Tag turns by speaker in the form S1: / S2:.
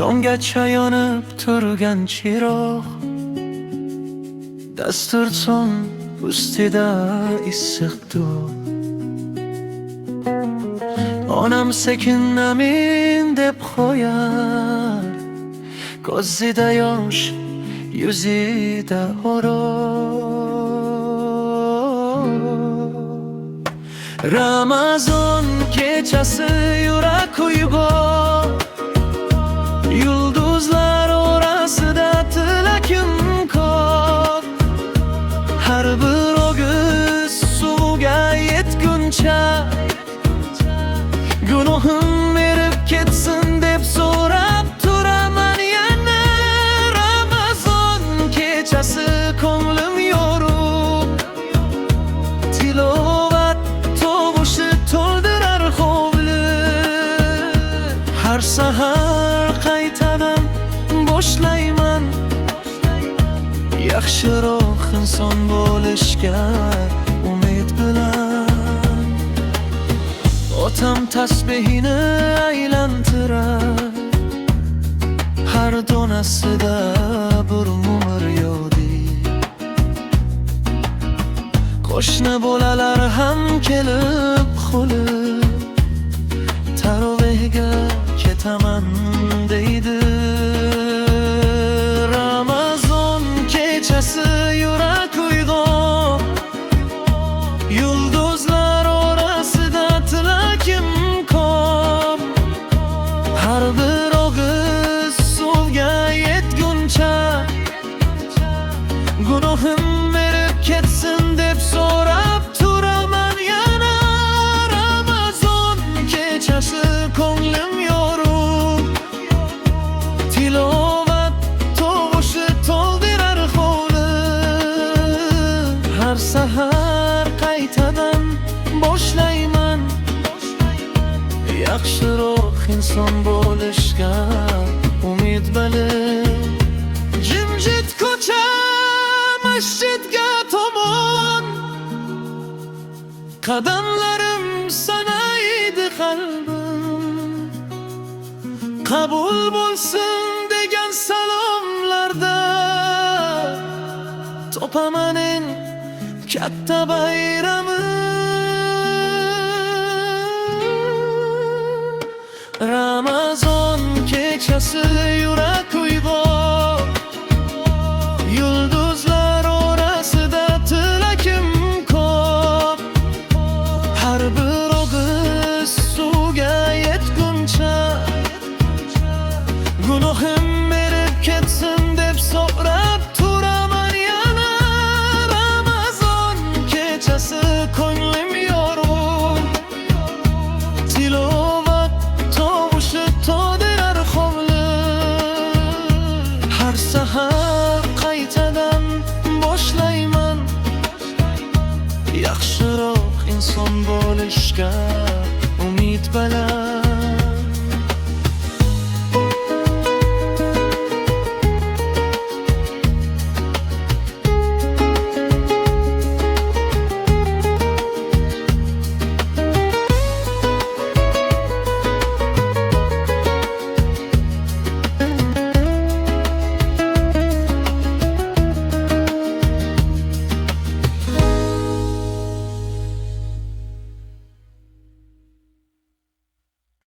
S1: So'nggacha yonib turgan chiroq, dasturxon ustida issiqdir. Onam sekin amin deb qo'yar, ko'zida yosh, yuzida oro. Ramazon kechasi yurak uyg'on, yulduzlar orasida tilakim ko'p. Har bir o'giz suvga yetguncha gunohim erib ketsin deb so'rab turaman yana. Ramazon kechasi ko'nglim yorug', tilovat tovushi to'ldirar hovli. Har sahar qaytadan boshlayman, yaxshiroq inson bo'lishga umid bilan. Otam tasbihini aylantirar, har donasida bir umr yodi. Qo'shni bolalar ham kelib qo'lib, tarovehga ketaman deydi. Ramazon kechasi yurak uyg'on, yulduzlar orasida tilakim ko'p. Har bir og'iz suvga yetguncha gunohim erib ketsin deb so'rab turaman yana. Ramazon kechasi ko'nglim yorug', tilovat tovushi to'ldirar hovli. Har sahar qaytadan boshlayman, yaxshiroq inson bo'lishga umid bilan. Jimjit ko'cha masjidga tomon, qadamlarim sanaydi qalbim. Qabul bo'lsin degan salomlarda topaman eng katta bayramim. Ramazon kechasi yurak uyg'on, yulduzlar orasida tilakim ko'p. Har bir og'iz suvga yetguncha gunohim erib ketsin deb so'rab turaman yana. Ramazon kechasi ko'nglim yorug', tilovat tovushi to'ldirar hovli. Har sahar qaytadan boshlayman, yaxshiroq inson bo'lishga umid bilan.